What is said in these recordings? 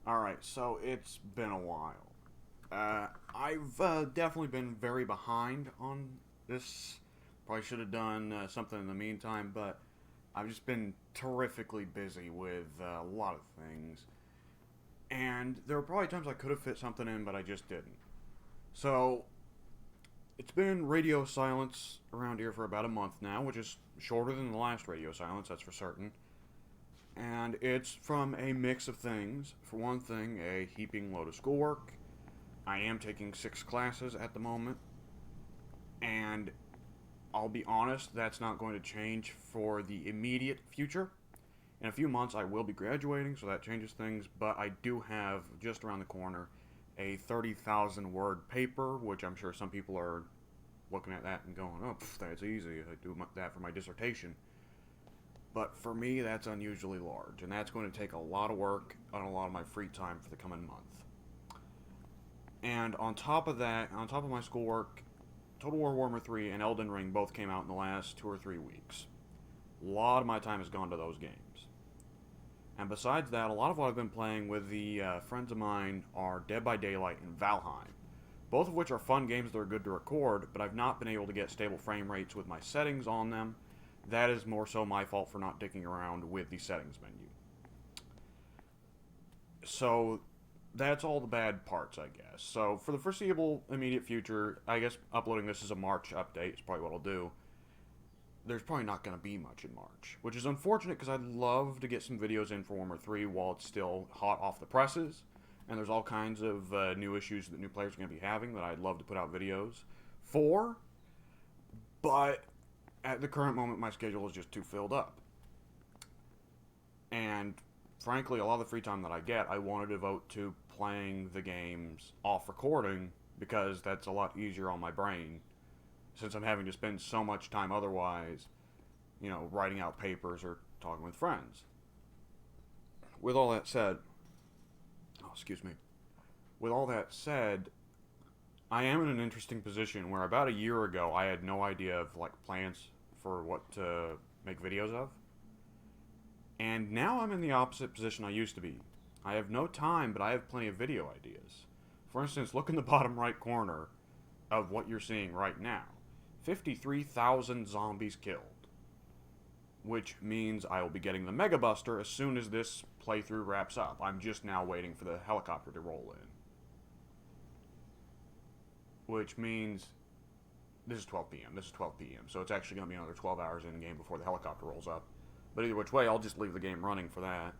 Alright, so it's been a while. I've definitely been very behind on this. Probably should have done something in the meantime, but I've just been terrifically busy with a lot of things. And there were probably times I could have fit something in, but I just didn't. So it's been radio silence around here for about a month now, which is shorter than the last radio silence, that's for certain. And it's from a mix of things. For one thing, a heaping load of schoolwork. I am taking 6 classes at the moment, and I'll be honest, that's not going to change for the immediate future. In a few months, I will be graduating, so that changes things, but I do have just around the corner a 30,000 word paper, which I'm sure some people are looking at that and going, oh, that's easy. I do that for my dissertation. But for me, that's unusually large, and that's going to take a lot of work on a lot of my free time for the coming month. And on top of that, on top of my schoolwork, Total War Warhammer 3 and Elden Ring both came out in the last 2 or 3 weeks. A lot of my time has gone to those games. And besides that, a lot of what I've been playing with the friends of mine are Dead by Daylight and Valheim, both of which are fun games that are good to record, but I've not been able to get stable frame rates with my settings on them. That is more so my fault for not dicking around with the settings menu. So that's all the bad parts, I guess. So for the foreseeable immediate future, I guess uploading this as a March update is probably what I'll do. There's probably not going to be much in March, which is unfortunate because I'd love to get some videos in for Warhammer 3 while it's still hot off the presses. And there's all kinds of new issues that new players are going to be having that I'd love to put out videos for. But at the current moment, my schedule is just too filled up. And frankly, a lot of the free time that I get, I want to devote to playing the games off recording because that's a lot easier on my brain since I'm having to spend so much time otherwise, writing out papers or talking with friends. With all that said, oh, excuse me. With all that said, I am in an interesting position where about a year ago I had no idea of like plans for what to make videos of. And now I'm in the opposite position I used to be. I have no time, but I have plenty of video ideas. For instance, look in the bottom right corner of what you're seeing right now. 53,000 zombies killed. Which means I will be getting the Mega Buster as soon as this playthrough wraps up. I'm just now waiting for the helicopter to roll in. Which means this is 12 p.m. This is 12 p.m. So it's actually going to be another 12 hours in game before the helicopter rolls up. But either which way, I'll just leave the game running for that.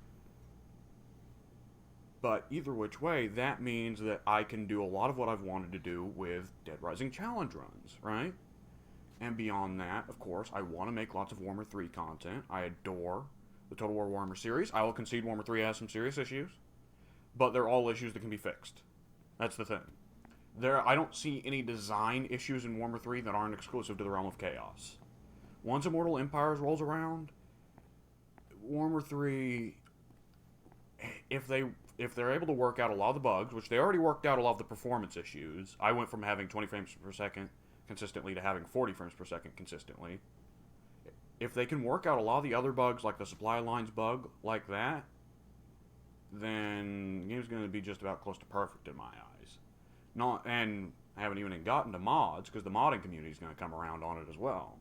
But either which way, that means that I can do a lot of what I've wanted to do with Dead Rising challenge runs, right? And beyond that, of course, I want to make lots of Warhammer 3 content. I adore the Total War Warhammer series. I will concede Warhammer 3 has some serious issues, but they're all issues that can be fixed. That's the thing. I don't see any design issues in Warhammer 3 that aren't exclusive to the Realm of Chaos. Once Immortal Empires rolls around, Warhammer 3, if they're able to work out a lot of the bugs, which they already worked out a lot of the performance issues. I went from having 20 frames per second consistently to having 40 frames per second consistently. If they can work out a lot of the other bugs, like the supply lines bug, like that, then the game's going to be just about close to perfect in my eyes. And I haven't even gotten to mods, because the modding community is going to come around on it as well.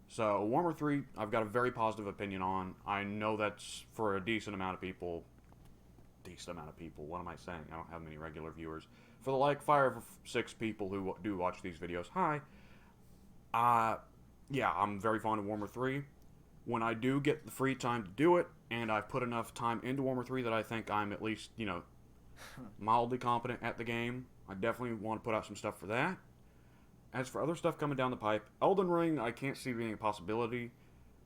So, Warhammer 3, I've got a very positive opinion on. I know that's for a decent amount of people. Decent amount of people. What am I saying? I don't have many regular viewers. For the 5 or 6 people who do watch these videos, hi. Yeah, I'm very fond of Warhammer 3. When I do get the free time to do it, and I've put enough time into Warhammer 3 that I think I'm at least, mildly competent at the game, I definitely want to put out some stuff for that. As for other stuff coming down the pipe, Elden Ring, I can't see being a possibility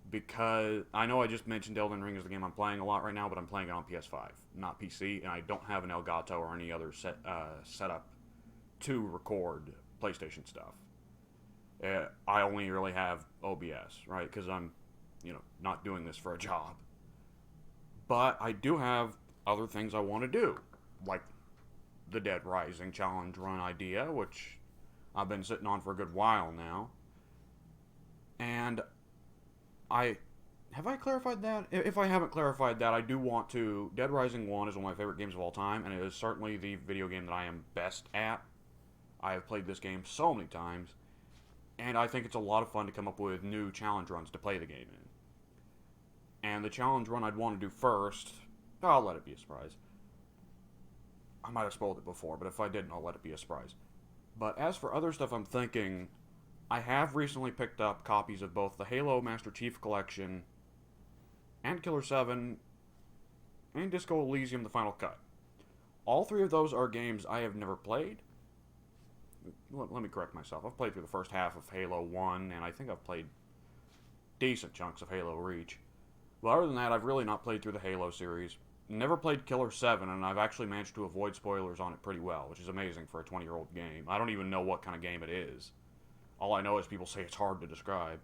because I know I just mentioned Elden Ring is the game I'm playing a lot right now, but I'm playing it on PS5, not PC, and I don't have an Elgato or any other setup to record PlayStation stuff. I only really have OBS, right? Because I'm, not doing this for a job. But I do have other things I want to do, like the Dead Rising challenge run idea, which I've been sitting on for a good while now. And I have I clarified that? If I haven't clarified that, I do want to. Dead Rising 1 is one of my favorite games of all time, and it is certainly the video game that I am best at. I have played this game so many times, and I think it's a lot of fun to come up with new challenge runs to play the game in. And the challenge run I'd want to do first, I'll let it be a surprise. I might have spoiled it before, but if I didn't, I'll let it be a surprise. But as for other stuff I'm thinking, I have recently picked up copies of both the Halo Master Chief Collection and Killer 7 and Disco Elysium The Final Cut. All three of those are games I have never played. Let me correct myself. I've played through the first half of Halo 1, and I think I've played decent chunks of Halo Reach. But other than that, I've really not played through the Halo series. Never played Killer 7, and I've actually managed to avoid spoilers on it pretty well, which is amazing for a 20-year-old game. I don't even know what kind of game it is. All I know is people say it's hard to describe.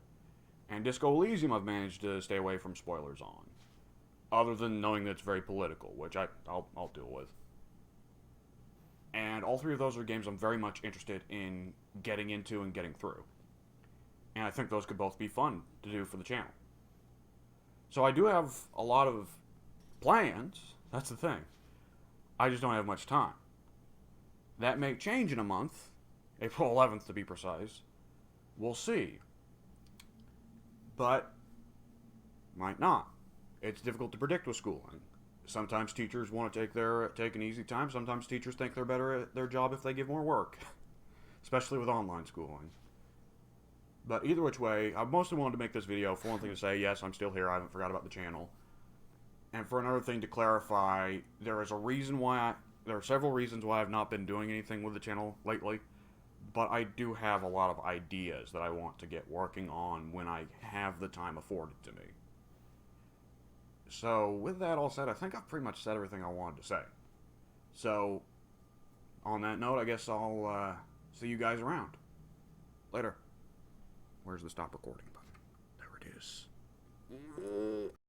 And Disco Elysium I've managed to stay away from spoilers on. Other than knowing that it's very political, which I'll deal with. And all three of those are games I'm very much interested in getting into and getting through. And I think those could both be fun to do for the channel. So I do have a lot of plans, that's the thing. I just don't have much time. That may change in a month, April 11th to be precise. We'll see. But might not. It's difficult to predict with schooling. Sometimes teachers want to take an easy time. Sometimes teachers think they're better at their job if they give more work, especially with online schooling. But either which way, I mostly wanted to make this video for one thing to say, yes, I'm still here. I haven't forgot about the channel. And for another thing to clarify, there are several reasons why I've not been doing anything with the channel lately. But I do have a lot of ideas that I want to get working on when I have the time afforded to me. So, with that all said, I think I've pretty much said everything I wanted to say. So, on that note, I guess I'll see you guys around. Later. Where's the stop recording button? There it is.